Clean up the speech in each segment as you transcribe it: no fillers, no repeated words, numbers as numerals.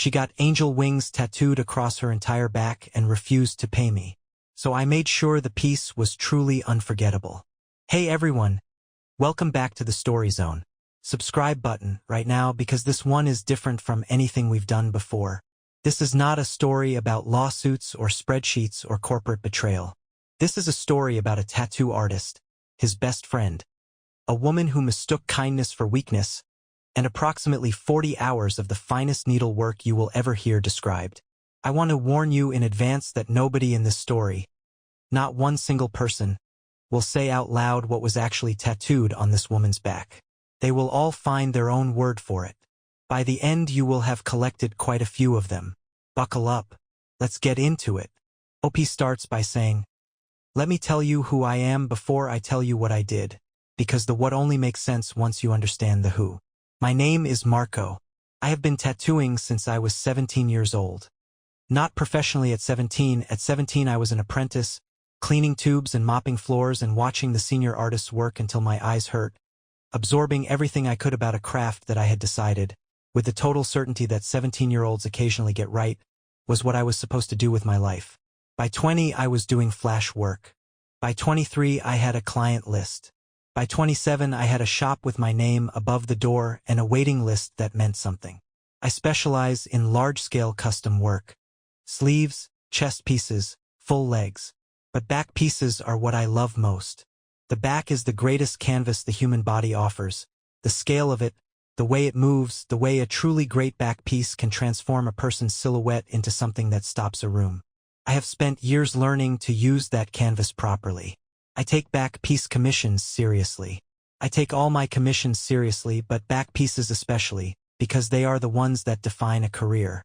She got angel wings tattooed across her entire back and refused to pay me. So I made sure the piece was truly unforgettable. Hey everyone, welcome back to the Story Zone. Subscribe button right now because this one is different from anything we've done before. This is not a story about lawsuits or spreadsheets or corporate betrayal. This is a story about a tattoo artist, his best friend, a woman who mistook kindness for weakness, and approximately 40 hours of the finest needlework you will ever hear described. I want to warn you in advance that nobody in this story, not one single person, will say out loud what was actually tattooed on this woman's back. They will all find their own word for it. By the end you will have collected quite a few of them. Buckle up. Let's get into it. OP starts by saying, "Let me tell you who I am before I tell you what I did, because the what only makes sense once you understand the who. My name is Marco. I have been tattooing since I was 17 years old. Not professionally at 17. At 17 I was an apprentice, cleaning tubes and mopping floors and watching the senior artists work until my eyes hurt, absorbing everything I could about a craft that I had decided, with the total certainty that 17-year-olds occasionally get right, was what I was supposed to do with my life. By 20 I was doing flash work. By 23 I had a client list. By 27 I had a shop with my name above the door and a waiting list that meant something. I specialize in large-scale custom work. Sleeves, chest pieces, full legs. But back pieces are what I love most. The back is the greatest canvas the human body offers. The scale of it, the way it moves, the way a truly great back piece can transform a person's silhouette into something that stops a room. I have spent years learning to use that canvas properly. I take back piece commissions seriously. I take all my commissions seriously, but back pieces especially, because they are the ones that define a career.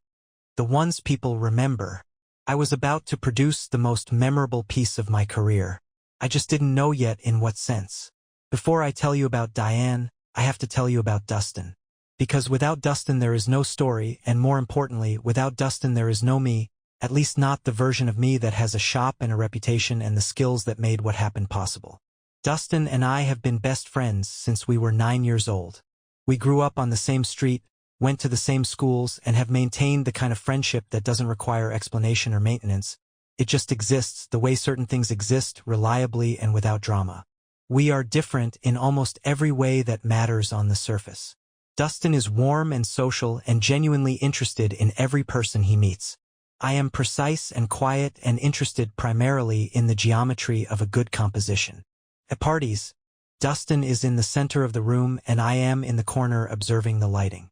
The ones people remember. I was about to produce the most memorable piece of my career. I just didn't know yet in what sense. Before I tell you about Diane, I have to tell you about Dustin. Because without Dustin there is no story, and more importantly, without Dustin there is no me, at least not the version of me that has a shop and a reputation and the skills that made what happened possible. Dustin and I have been best friends since we were 9 years old. We grew up on the same street, went to the same schools, and have maintained the kind of friendship that doesn't require explanation or maintenance. It just exists the way certain things exist, reliably and without drama. We are different in almost every way that matters on the surface. Dustin is warm and social and genuinely interested in every person he meets. I am precise and quiet and interested primarily in the geometry of a good composition. At parties, Dustin is in the center of the room and I am in the corner observing the lighting.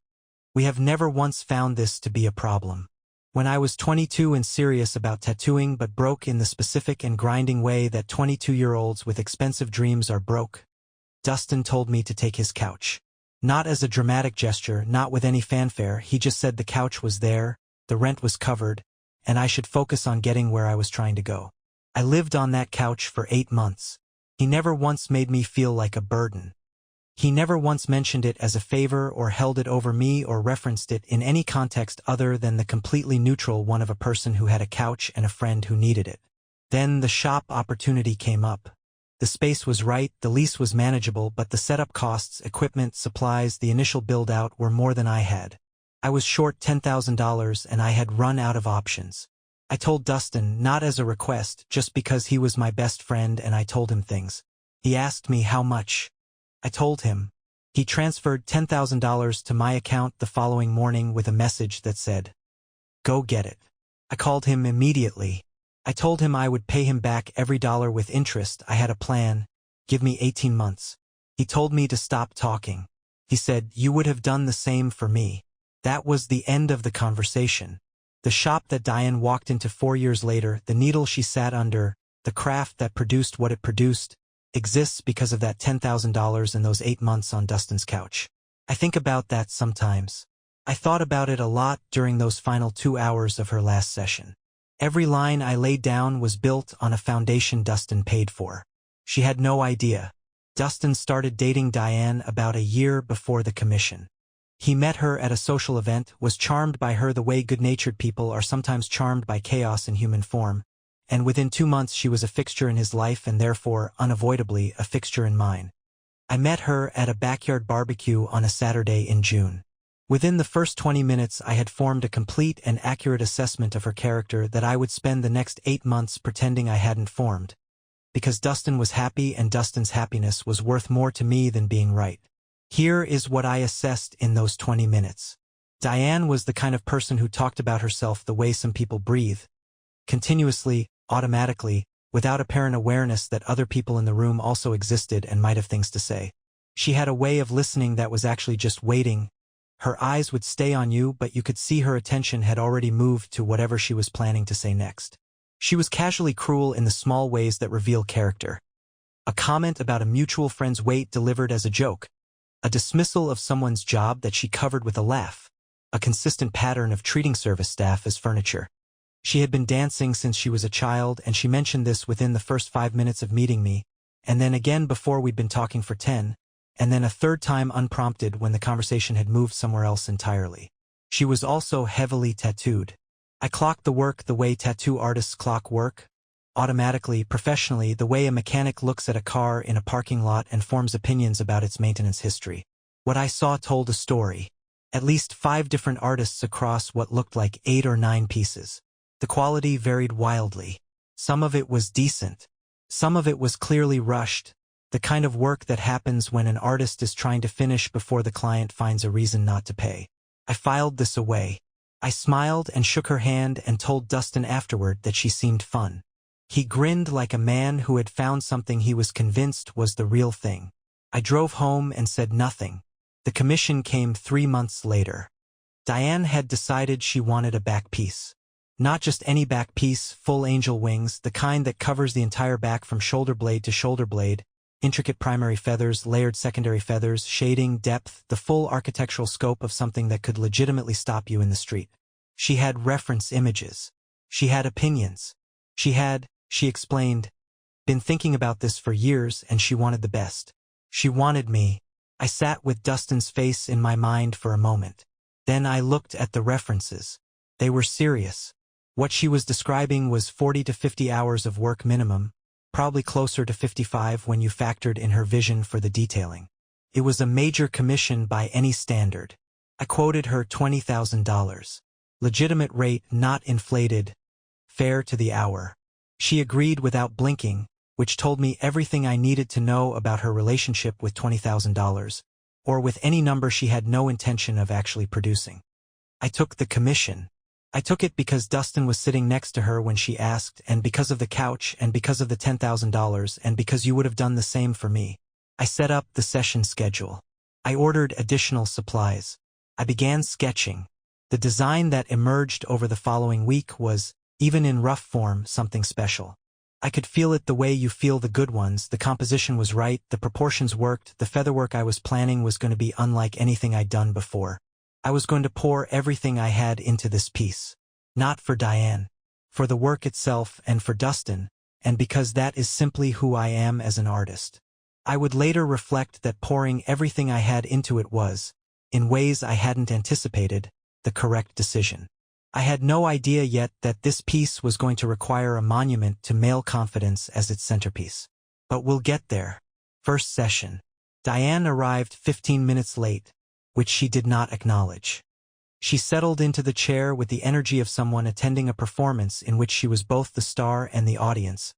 We have never once found this to be a problem. When I was 22 and serious about tattooing but broke in the specific and grinding way that 22-year-olds with expensive dreams are broke, Dustin told me to take his couch. Not as a dramatic gesture, not with any fanfare, he just said the couch was there, the rent was covered, and I should focus on getting where I was trying to go. I lived on that couch for 8 months. He never once made me feel like a burden. He never once mentioned it as a favor or held it over me or referenced it in any context other than the completely neutral one of a person who had a couch and a friend who needed it. Then the shop opportunity came up. The space was right, the lease was manageable, but the setup costs, equipment, supplies, the initial build-out were more than I had. I was short $10,000 and I had run out of options. I told Dustin, not as a request, just because he was my best friend and I told him things. He asked me how much. I told him. He transferred $10,000 to my account the following morning with a message that said, "Go get it." I called him immediately. I told him I would pay him back every dollar with interest. I had a plan. Give me 18 months. He told me to stop talking. He said, "You would have done the same for me." That was the end of the conversation. The shop that Diane walked into 4 years later, the needle she sat under, the craft that produced what it produced, exists because of that $10,000 and those 8 months on Dustin's couch. I think about that sometimes. I thought about it a lot during those final 2 hours of her last session. Every line I laid down was built on a foundation Dustin paid for. She had no idea. Dustin started dating Diane about a year before the commission. He met her at a social event, was charmed by her the way good-natured people are sometimes charmed by chaos in human form, and within 2 months she was a fixture in his life and therefore, unavoidably, a fixture in mine. I met her at a backyard barbecue on a Saturday in June. Within the first 20 minutes I had formed a complete and accurate assessment of her character that I would spend the next 8 months pretending I hadn't formed. Because Dustin was happy and Dustin's happiness was worth more to me than being right. Here is what I assessed in those 20 minutes. Diane was the kind of person who talked about herself the way some people breathe, continuously, automatically, without apparent awareness that other people in the room also existed and might have things to say. She had a way of listening that was actually just waiting. Her eyes would stay on you, but you could see her attention had already moved to whatever she was planning to say next. She was casually cruel in the small ways that reveal character. A comment about a mutual friend's weight delivered as a joke. A dismissal of someone's job that she covered with a laugh. A consistent pattern of treating service staff as furniture. She had been dancing since she was a child, and she mentioned this within the first 5 minutes of meeting me, and then again before we'd been talking for 10, and then a third time unprompted when the conversation had moved somewhere else entirely. She was also heavily tattooed. I clocked the work the way tattoo artists clock work, automatically, professionally, the way a mechanic looks at a car in a parking lot and forms opinions about its maintenance history. What I saw told a story. At least 5 different artists across what looked like 8 or 9 pieces. The quality varied wildly. Some of it was decent. Some of it was clearly rushed, the kind of work that happens when an artist is trying to finish before the client finds a reason not to pay. I filed this away. I smiled and shook her hand and told Dustin afterward that she seemed fun. He grinned like a man who had found something he was convinced was the real thing. I drove home and said nothing. The commission came 3 months later. Diane had decided she wanted a back piece. Not just any back piece, full angel wings, the kind that covers the entire back from shoulder blade to shoulder blade, intricate primary feathers, layered secondary feathers, shading, depth, the full architectural scope of something that could legitimately stop you in the street. She had reference images. She had opinions. She explained, been thinking about this for years and she wanted the best. She wanted me. I sat with Dustin's face in my mind for a moment. Then I looked at the references. They were serious. What she was describing was 40 to 50 hours of work minimum, probably closer to 55 when you factored in her vision for the detailing. It was a major commission by any standard. I quoted her $20,000. Legitimate rate, not inflated. Fair to the hour. She agreed without blinking, which told me everything I needed to know about her relationship with $20,000, or with any number she had no intention of actually producing. I took the commission. I took it because Dustin was sitting next to her when she asked, and because of the couch, and because of the $10,000, and because you would have done the same for me. I set up the session schedule. I ordered additional supplies. I began sketching. The design that emerged over the following week was, even in rough form, something special. I could feel it the way you feel the good ones. The composition was right, the proportions worked, the featherwork I was planning was going to be unlike anything I'd done before. I was going to pour everything I had into this piece. Not for Diane. For the work itself and for Dustin, and because that is simply who I am as an artist. I would later reflect that pouring everything I had into it was, in ways I hadn't anticipated, the correct decision. I had no idea yet that this piece was going to require a monument to male confidence as its centerpiece. But we'll get there. First session. Diane arrived 15 minutes late, which she did not acknowledge. She settled into the chair with the energy of someone attending a performance in which she was both the star and the audience,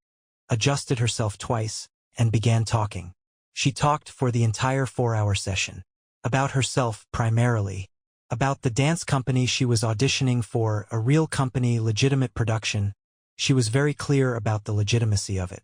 adjusted herself twice, and began talking. She talked for the entire 4-hour session. About herself primarily. About the dance company she was auditioning for, a real company, legitimate production. She was very clear about the legitimacy of it.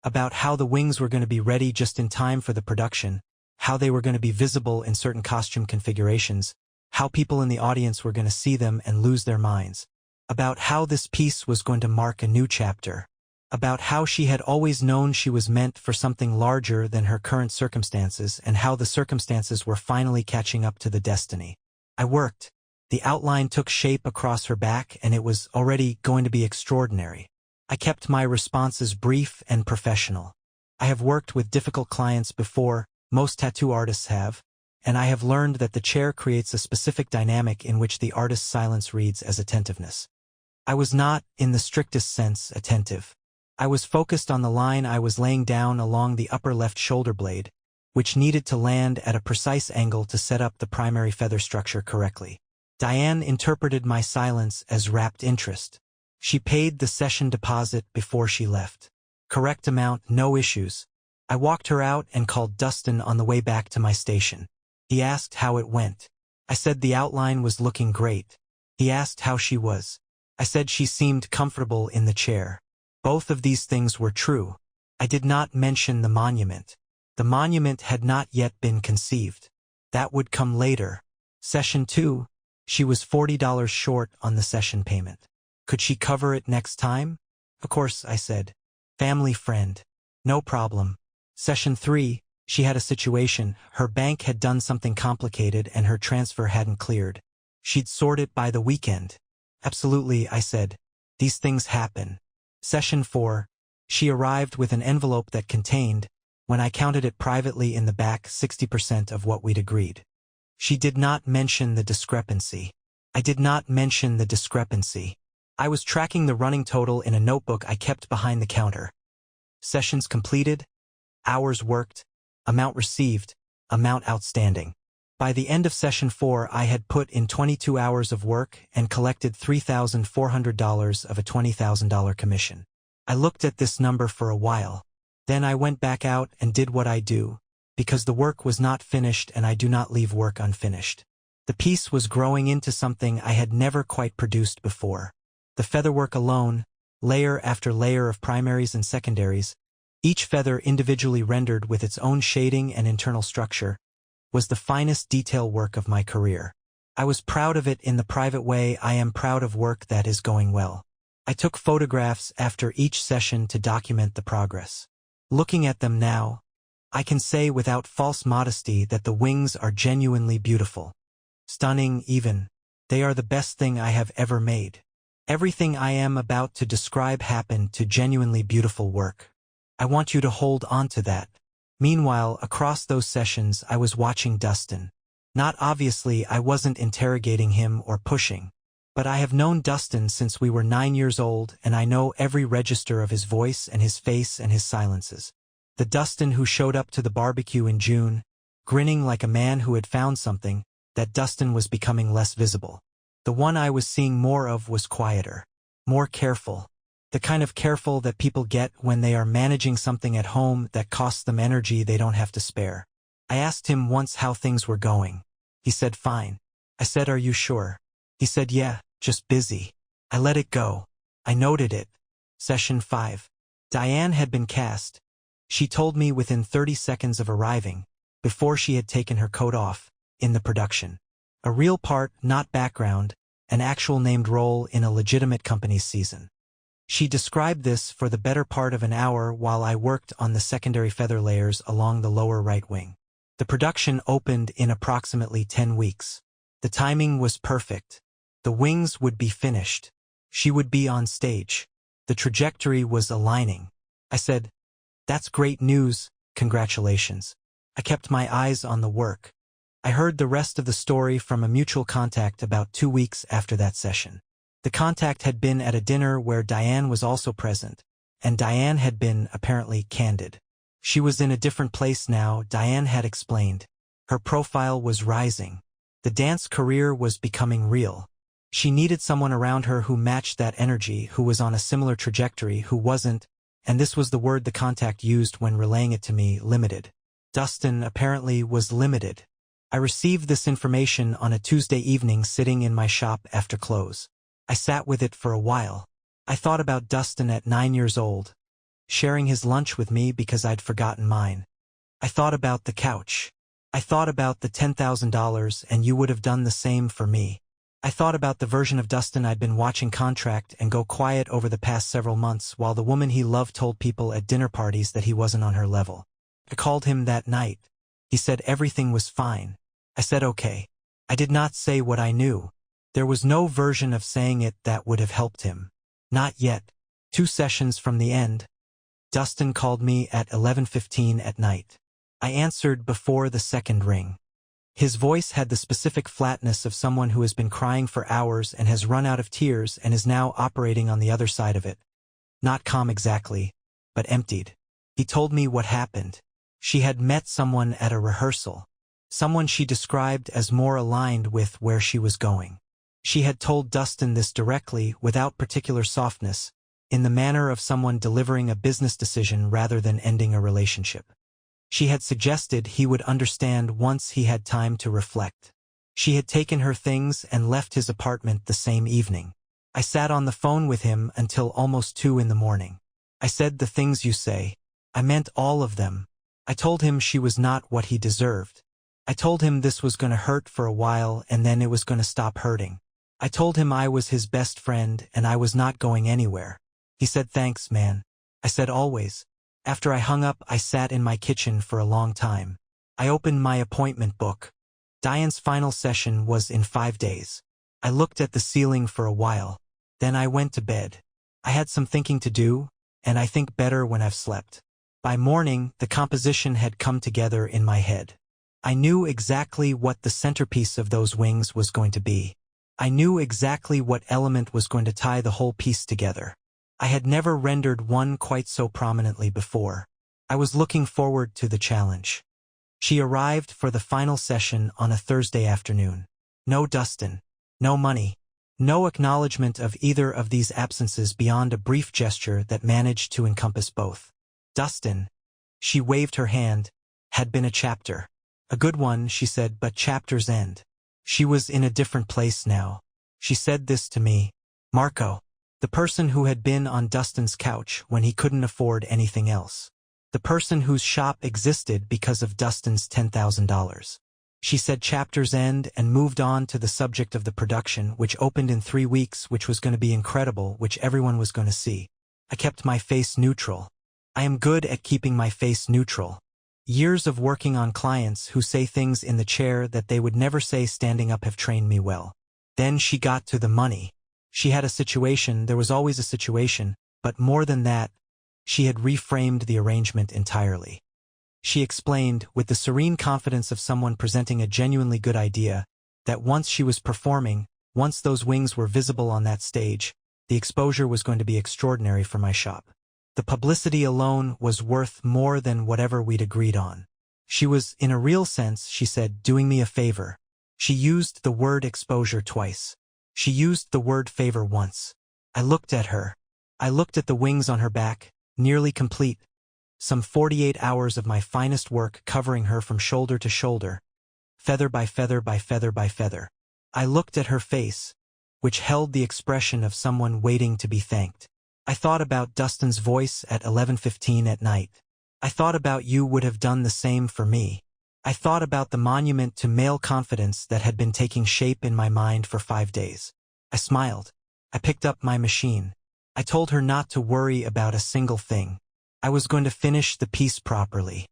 About how the wings were going to be ready just in time for the production, how they were going to be visible in certain costume configurations, how people in the audience were going to see them and lose their minds. About how this piece was going to mark a new chapter. About how she had always known she was meant for something larger than her current circumstances and how the circumstances were finally catching up to the destiny. I worked. The outline took shape across her back and it was already going to be extraordinary. I kept my responses brief and professional. I have worked with difficult clients before, most tattoo artists have, and I have learned that the chair creates a specific dynamic in which the artist's silence reads as attentiveness. I was not, in the strictest sense, attentive. I was focused on the line I was laying down along the upper left shoulder blade, which needed to land at a precise angle to set up the primary feather structure correctly. Diane interpreted my silence as rapt interest. She paid the session deposit before she left. Correct amount, no issues. I walked her out and called Dustin on the way back to my station. He asked how it went. I said the outline was looking great. He asked how she was. I said she seemed comfortable in the chair. Both of these things were true. I did not mention the monument. The monument had not yet been conceived. That would come later. Session 2, she was $40 short on the session payment. Could she cover it next time? Of course, I said. Family friend. No problem. Session 3, she had a situation. Her bank had done something complicated and her transfer hadn't cleared. She'd sort it by the weekend. Absolutely, I said. These things happen. Session 4, she arrived with an envelope that contained, when I counted it privately in the back, 60% of what we'd agreed. She did not mention the discrepancy. I did not mention the discrepancy. I was tracking the running total in a notebook I kept behind the counter. Sessions completed, hours worked, amount received, amount outstanding. By the end of session 4, I had put in 22 hours of work and collected $3,400 of a $20,000 commission. I looked at this number for a while. Then I went back out and did what I do, because the work was not finished and I do not leave work unfinished. The piece was growing into something I had never quite produced before. The featherwork alone, layer after layer of primaries and secondaries, each feather individually rendered with its own shading and internal structure, was the finest detail work of my career. I was proud of it in the private way I am proud of work that is going well. I took photographs after each session to document the progress. Looking at them now, I can say without false modesty that the wings are genuinely beautiful. Stunning even. They are the best thing I have ever made. Everything I am about to describe happened to genuinely beautiful work. I want you to hold on to that. Meanwhile, across those sessions I was watching Dustin. Not obviously, I wasn't interrogating him or pushing. But I have known Dustin since we were 9 years old and I know every register of his voice and his face and his silences. The Dustin who showed up to the barbecue in June, grinning like a man who had found something, that Dustin was becoming less visible. The one I was seeing more of was quieter, more careful. The kind of careful that people get when they are managing something at home that costs them energy they don't have to spare. I asked him once how things were going. He said fine. I said, are you sure? He said yeah, just busy. I let it go. I noted it. Session 5. Diane had been cast. She told me within 30 seconds of arriving, before she had taken her coat off, in the production. A real part, not background, an actual named role in a legitimate company's season. She described this for the better part of an hour while I worked on the secondary feather layers along the lower right wing. The production opened in approximately 10 weeks. The timing was perfect. The wings would be finished. She would be on stage. The trajectory was aligning. I said, that's great news, congratulations. I kept my eyes on the work. I heard the rest of the story from a mutual contact about 2 weeks after that session. The contact had been at a dinner where Diane was also present, and Diane had been, apparently, candid. She was in a different place now, Diane had explained. Her profile was rising. The dance career was becoming real. She needed someone around her who matched that energy, who was on a similar trajectory, who wasn't, and this was the word the contact used when relaying it to me, limited. Dustin, apparently, was limited. I received this information on a Tuesday evening sitting in my shop after close. I sat with it for a while. I thought about Dustin at 9 years old, sharing his lunch with me because I'd forgotten mine. I thought about the couch. I thought about the $10,000 and you would have done the same for me. I thought about the version of Dustin I'd been watching contract and go quiet over the past several months while the woman he loved told people at dinner parties that he wasn't on her level. I called him that night. He said everything was fine. I said okay. I did not say what I knew. There was no version of saying it that would have helped him. Not yet. 2 sessions from the end. Dustin called me at 11:15 at night. I answered before the second ring. His voice had the specific flatness of someone who has been crying for hours and has run out of tears and is now operating on the other side of it. Not calm exactly, but emptied. He told me what happened. She had met someone at a rehearsal. Someone she described as more aligned with where she was going. She had told Dustin this directly, without particular softness, in the manner of someone delivering a business decision rather than ending a relationship. She had suggested he would understand once he had time to reflect. She had taken her things and left his apartment the same evening. I sat on the phone with him until almost 2 in the morning. I said the things you say. I meant all of them. I told him she was not what he deserved. I told him this was going to hurt for a while and then it was going to stop hurting. I told him I was his best friend and I was not going anywhere. He said, "Thanks, man." I said, "Always." After I hung up, I sat in my kitchen for a long time. I opened my appointment book. Diane's final session was in 5 days. I looked at the ceiling for a while. Then I went to bed. I had some thinking to do, and I think better when I've slept. By morning, the composition had come together in my head. I knew exactly what the centerpiece of those wings was going to be. I knew exactly what element was going to tie the whole piece together. I had never rendered one quite so prominently before. I was looking forward to the challenge. She arrived for the final session on a Thursday afternoon. No Dustin. No money. No acknowledgement of either of these absences beyond a brief gesture that managed to encompass both. Dustin, she waved her hand, had been a chapter. A good one, she said, but chapters end. She was in a different place now. She said this to me. Marco. The person who had been on Dustin's couch when he couldn't afford anything else. The person whose shop existed because of Dustin's $10,000. She said chapters end and moved on to the subject of the production, which opened in 3 weeks, which was going to be incredible, which everyone was going to see. I kept my face neutral. I am good at keeping my face neutral. Years of working on clients who say things in the chair that they would never say standing up have trained me well. Then she got to the money. She had a situation, there was always a situation, but more than that, she had reframed the arrangement entirely. She explained, with the serene confidence of someone presenting a genuinely good idea, that once she was performing, once those wings were visible on that stage, the exposure was going to be extraordinary for my shop. The publicity alone was worth more than whatever we'd agreed on. She was, in a real sense, she said, doing me a favor. She used the word exposure twice. She used the word favor once. I looked at her. I looked at the wings on her back, nearly complete. Some 48 hours of my finest work covering her from shoulder to shoulder, feather by feather by feather by feather. I looked at her face, which held the expression of someone waiting to be thanked. I thought about Dustin's voice at 11:15 at night. I thought about you would have done the same for me. I thought about the monument to male confidence that had been taking shape in my mind for 5 days. I smiled. I picked up my machine. I told her not to worry about a single thing. I was going to finish the piece properly.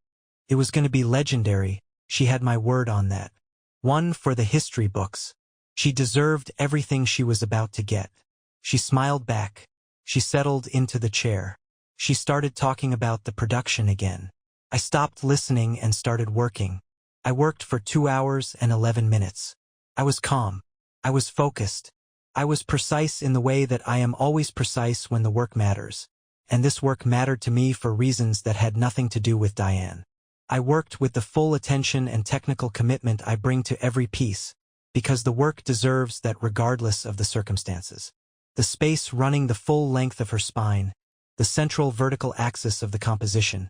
It was going to be legendary. She had my word on that. One for the history books. She deserved everything she was about to get. She smiled back. She settled into the chair. She started talking about the production again. I stopped listening and started working. I worked for 2 hours and 11 minutes. I was calm. I was focused. I was precise in the way that I am always precise when the work matters. And this work mattered to me for reasons that had nothing to do with Diane. I worked with the full attention and technical commitment I bring to every piece, because the work deserves that regardless of the circumstances. The space running the full length of her spine, the central vertical axis of the composition,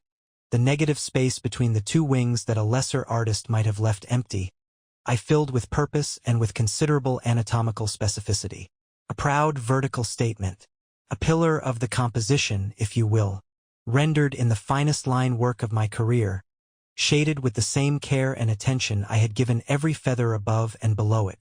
the negative space between the 2 wings that a lesser artist might have left empty, I filled with purpose and with considerable anatomical specificity. A proud vertical statement, a pillar of the composition, if you will, rendered in the finest line work of my career, shaded with the same care and attention I had given every feather above and below it.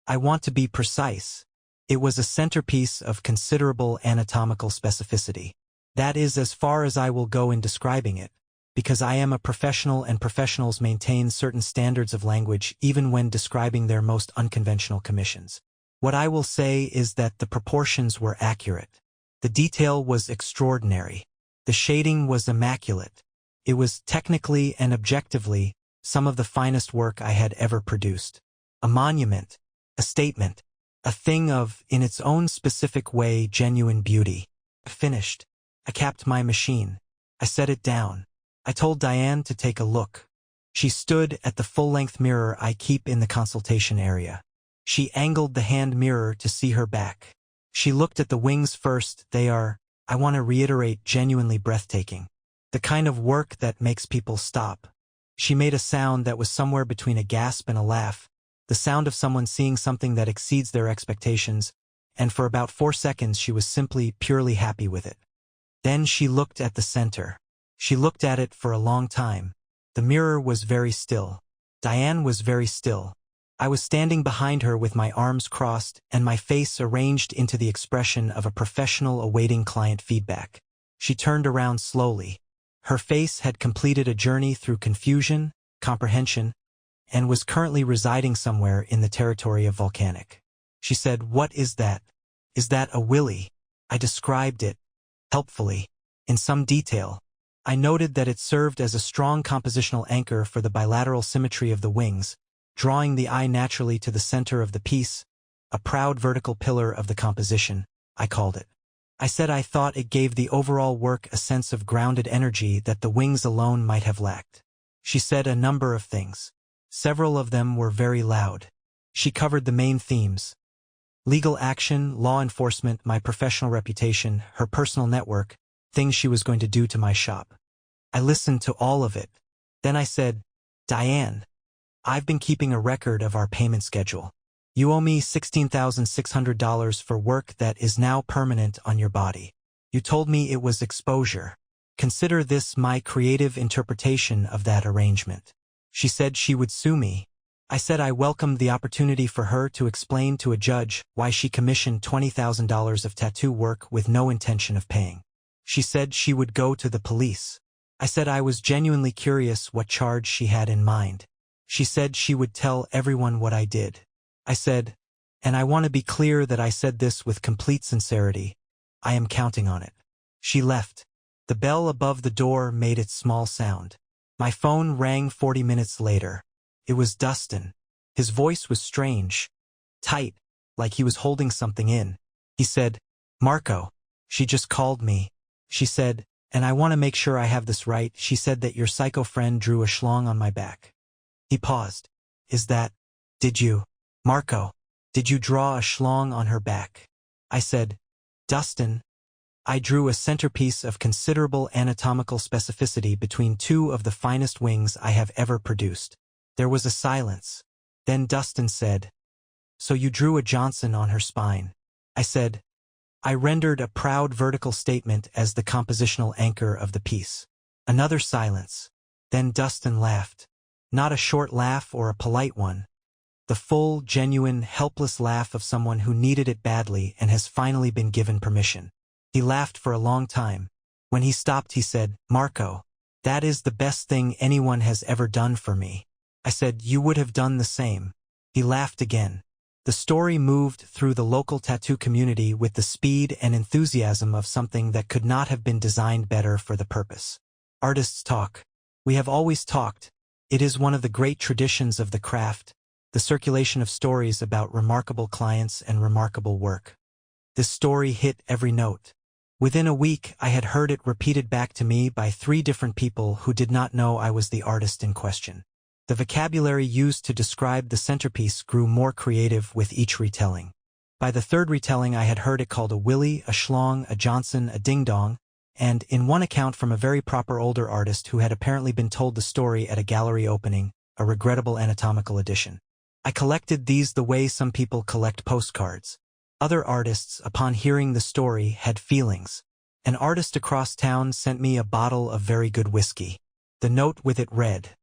I want to be precise. It was a centerpiece of considerable anatomical specificity. That is as far as I will go in describing it, because I am a professional and professionals maintain certain standards of language even when describing their most unconventional commissions. What I will say is that the proportions were accurate. The detail was extraordinary. The shading was immaculate. It was technically and objectively some of the finest work I had ever produced. A monument, a statement, a thing of, in its own specific way, genuine beauty. Finished. I capped my machine. I set it down. I told Diane to take a look. She stood at the full-length mirror I keep in the consultation area. She angled the hand mirror to see her back. She looked at the wings first. They are, I want to reiterate, genuinely breathtaking. The kind of work that makes people stop. She made a sound that was somewhere between a gasp and a laugh, the sound of someone seeing something that exceeds their expectations, and for about 4 seconds she was simply, purely happy with it. Then she looked at the center. She looked at it for a long time. The mirror was very still. Diane was very still. I was standing behind her with my arms crossed and my face arranged into the expression of a professional awaiting client feedback. She turned around slowly. Her face had completed a journey through confusion, comprehension, and was currently residing somewhere in the territory of volcanic. She said, "What is that? Is that a willy?" I described it, helpfully, in some detail. I noted that it served as a strong compositional anchor for the bilateral symmetry of the wings, drawing the eye naturally to the center of the piece, a proud vertical pillar of the composition, I called it. I said I thought it gave the overall work a sense of grounded energy that the wings alone might have lacked. She said a number of things. Several of them were very loud. She covered the main themes: legal action, law enforcement, my professional reputation, her personal network, things she was going to do to my shop. I listened to all of it. Then I said, "Diane, I've been keeping a record of our payment schedule. You owe me $16,600 for work that is now permanent on your body. You told me it was exposure. Consider this my creative interpretation of that arrangement." She said she would sue me. I said I welcomed the opportunity for her to explain to a judge why she commissioned $20,000 of tattoo work with no intention of paying. She said she would go to the police. I said I was genuinely curious what charge she had in mind. She said she would tell everyone what I did. I said, and I want to be clear that I said this with complete sincerity, I am counting on it. She left. The bell above the door made its small sound. My phone rang 40 minutes later. It was Dustin. His voice was strange, tight, like he was holding something in. He said, "Marco, she just called me. She said, and I want to make sure I have this right, she said that your psycho friend drew a schlong on my back." He paused. Did you, Marco, did you draw a schlong on her back? I said, "Dustin, I drew a centerpiece of considerable anatomical specificity between two of the finest wings I have ever produced." There was a silence. Then Dustin said, "So you drew a Johnson on her spine?" I said, I rendered a proud vertical statement as the compositional anchor of the piece. Another silence. Then Dustin laughed. Not a short laugh or a polite one. The full, genuine, helpless laugh of someone who needed it badly and has finally been given permission. He laughed for a long time. When he stopped, he said, "Marco, that is the best thing anyone has ever done for me." I said, "You would have done the same." He laughed again. The story moved through the local tattoo community with the speed and enthusiasm of something that could not have been designed better for the purpose. Artists talk. We have always talked. It is one of the great traditions of the craft, the circulation of stories about remarkable clients and remarkable work. This story hit every note. Within a week, I had heard it repeated back to me by 3 different people who did not know I was the artist in question. The vocabulary used to describe the centerpiece grew more creative with each retelling. By the 3rd retelling, I had heard it called a willy, a schlong, a Johnson, a ding-dong, and, in one account from a very proper older artist who had apparently been told the story at a gallery opening, a regrettable anatomical addition. I collected these the way some people collect postcards. Other artists, upon hearing the story, had feelings. An artist across town sent me a bottle of very good whiskey. The note with it read,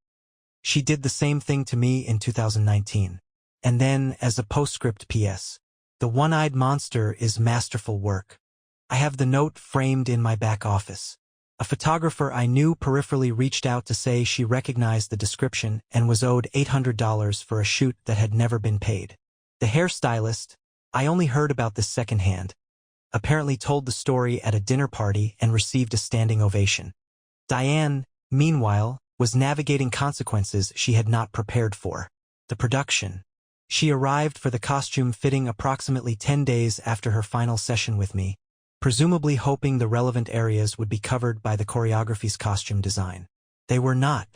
"She did the same thing to me in 2019. And then, as a postscript PS, the one-eyed monster is masterful work." I have the note framed in my back office. A photographer I knew peripherally reached out to say she recognized the description and was owed $800 for a shoot that had never been paid. The hairstylist, I only heard about this secondhand, apparently told the story at a dinner party and received a standing ovation. Diane, meanwhile, was navigating consequences she had not prepared for. The production. She arrived for the costume fitting approximately 10 days after her final session with me, presumably hoping the relevant areas would be covered by the choreography's costume design. They were not.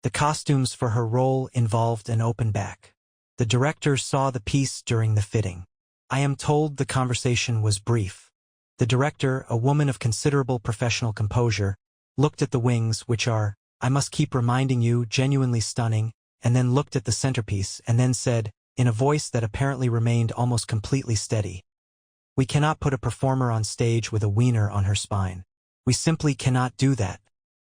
The costumes for her role involved an open back. The director saw the piece during the fitting. I am told the conversation was brief. The director, a woman of considerable professional composure, looked at the wings, which are, I must keep reminding you, genuinely stunning, and then looked at the centerpiece and then said, in a voice that apparently remained almost completely steady, "We cannot put a performer on stage with a wiener on her spine. We simply cannot do that."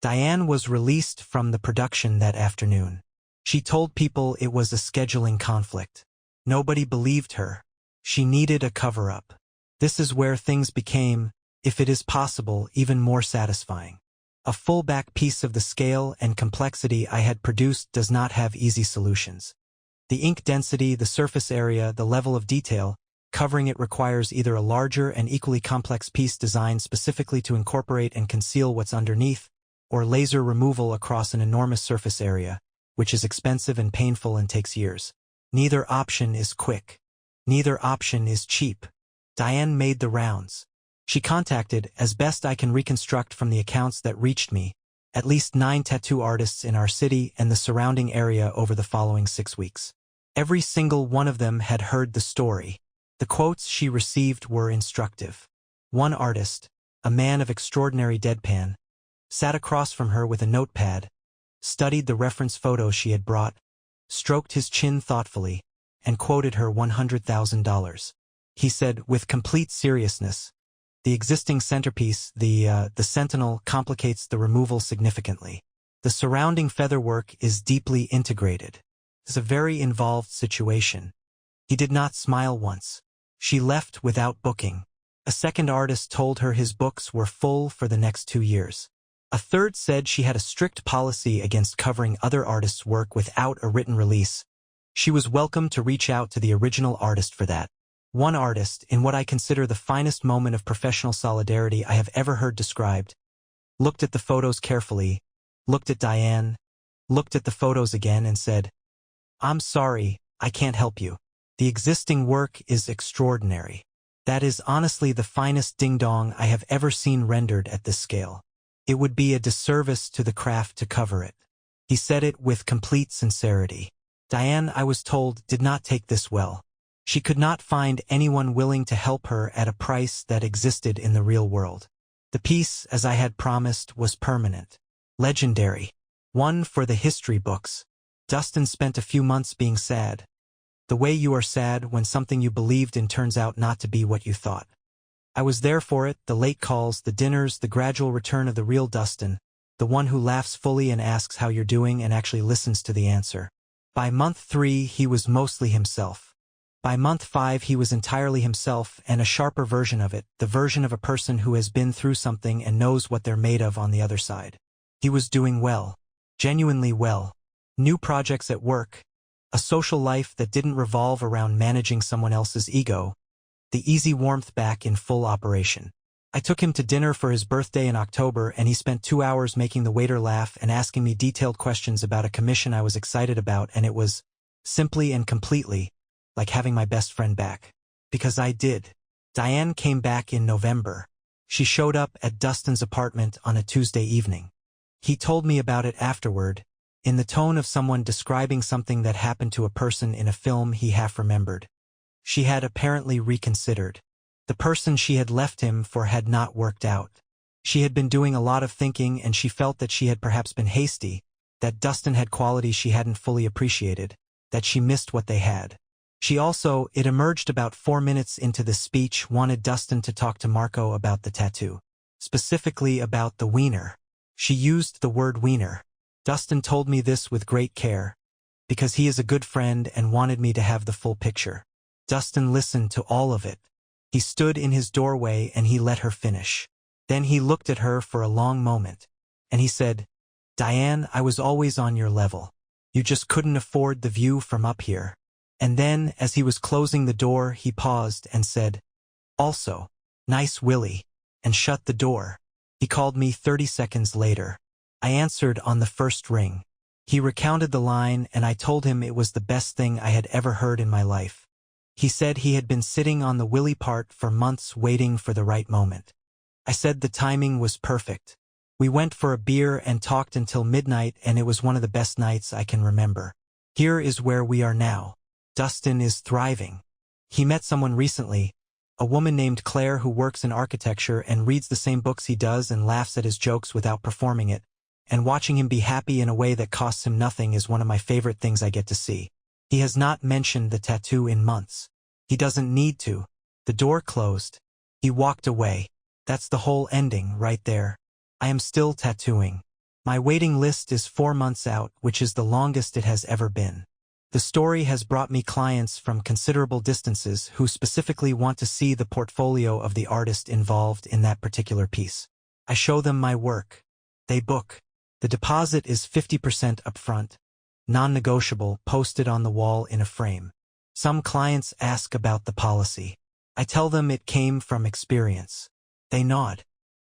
Diane was released from the production that afternoon. She told people it was a scheduling conflict. Nobody believed her. She needed a cover-up. This is where things became, if it is possible, even more satisfying. A full-back piece of the scale and complexity I had produced does not have easy solutions. The ink density, the surface area, the level of detail, covering it requires either a larger and equally complex piece designed specifically to incorporate and conceal what's underneath, or laser removal across an enormous surface area, which is expensive and painful and takes years. Neither option is quick. Neither option is cheap. Diane made the rounds. She contacted, as best I can reconstruct from the accounts that reached me, at least 9 tattoo artists in our city and the surrounding area over the following 6 weeks. Every single one of them had heard the story. The quotes she received were instructive. One artist, a man of extraordinary deadpan, sat across from her with a notepad, studied the reference photos she had brought, stroked his chin thoughtfully, and quoted her $100,000. He said, with complete seriousness, "The existing centerpiece, the Sentinel, complicates the removal significantly. The surrounding featherwork is deeply integrated. It's a very involved situation." He did not smile once. She left without booking. A second artist told her his books were full for the next 2 years. A third said she had a strict policy against covering other artists' work without a written release. She was welcome to reach out to the original artist for that. One artist, in what I consider the finest moment of professional solidarity I have ever heard described, looked at the photos carefully, looked at Diane, looked at the photos again and said, "I'm sorry, I can't help you. The existing work is extraordinary. That is honestly the finest ding-dong I have ever seen rendered at this scale. It would be a disservice to the craft to cover it." He said it with complete sincerity. Diane, I was told, did not take this well. She could not find anyone willing to help her at a price that existed in the real world. The piece, as I had promised, was permanent. Legendary. One for the history books. Dustin spent a few months being sad. The way you are sad when something you believed in turns out not to be what you thought. I was there for it, the late calls, the dinners, the gradual return of the real Dustin, the one who laughs fully and asks how you're doing and actually listens to the answer. By month 3, he was mostly himself. By month 5, he was entirely himself and a sharper version of it, the version of a person who has been through something and knows what they're made of on the other side. He was doing well. Genuinely well. New projects at work. A social life that didn't revolve around managing someone else's ego. The easy warmth back in full operation. I took him to dinner for his birthday in October and he spent 2 hours making the waiter laugh and asking me detailed questions about a commission I was excited about, and it was, simply and completely, like having my best friend back. Because I did. Diane came back in November. She showed up at Dustin's apartment on a Tuesday evening. He told me about it afterward, in the tone of someone describing something that happened to a person in a film he half remembered. She had apparently reconsidered. The person she had left him for had not worked out. She had been doing a lot of thinking and she felt that she had perhaps been hasty, that Dustin had qualities she hadn't fully appreciated, that she missed what they had. She also, it emerged about 4 minutes into the speech, wanted Dustin to talk to Marco about the tattoo. Specifically about the wiener. She used the word wiener. Dustin told me this with great care, because he is a good friend and wanted me to have the full picture. Dustin listened to all of it. He stood in his doorway and he let her finish. Then he looked at her for a long moment, and he said, "Diane, I was always on your level. You just couldn't afford the view from up here." And then, as he was closing the door, he paused and said, "Also, nice Willie," and shut the door. He called me 30 seconds later. I answered on the first ring. He recounted the line and I told him it was the best thing I had ever heard in my life. He said he had been sitting on the Willie part for months waiting for the right moment. I said the timing was perfect. We went for a beer and talked until midnight, and it was one of the best nights I can remember. Here is where we are now. Dustin is thriving. He met someone recently, a woman named Claire who works in architecture and reads the same books he does and laughs at his jokes without performing it, and watching him be happy in a way that costs him nothing is one of my favorite things I get to see. He has not mentioned the tattoo in months. He doesn't need to. The door closed. He walked away. That's the whole ending right there. I am still tattooing. My waiting list is 4 months out, which is the longest it has ever been. The story has brought me clients from considerable distances who specifically want to see the portfolio of the artist involved in that particular piece. I show them my work. They book. The deposit is 50% upfront, non-negotiable, posted on the wall in a frame. Some clients ask about the policy. I tell them it came from experience. They nod.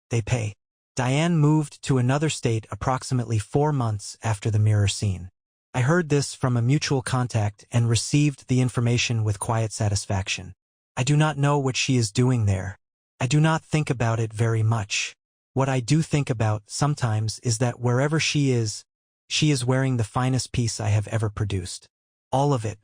They pay. Diane moved to another state approximately 4 months after the mirror scene. I heard this from a mutual contact and received the information with quiet satisfaction. I do not know what she is doing there. I do not think about it very much. What I do think about sometimes is that wherever she is wearing the finest piece I have ever produced. All of it.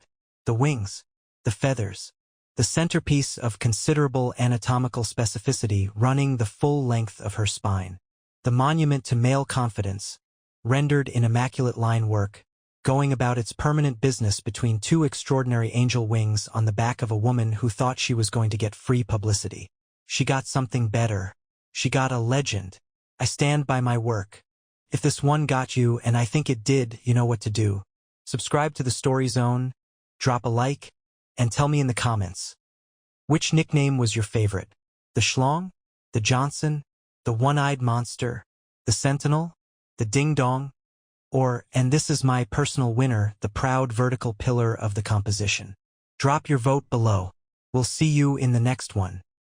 The wings, the feathers, the centerpiece of considerable anatomical specificity running the full length of her spine. The monument to male confidence, rendered in immaculate line work, going about its permanent business between 2 extraordinary angel wings on the back of a woman who thought she was going to get free publicity. She got something better. She got a legend. I stand by my work. If this one got you, and I think it did, you know what to do. Subscribe to the Story Zone, drop a like, and tell me in the comments. Which nickname was your favorite? The Schlong? The Johnson? The One-Eyed Monster? The Sentinel? The Ding Dong? Or, and this is my personal winner, the proud vertical pillar of the composition. Drop your vote below. We'll see you in the next one.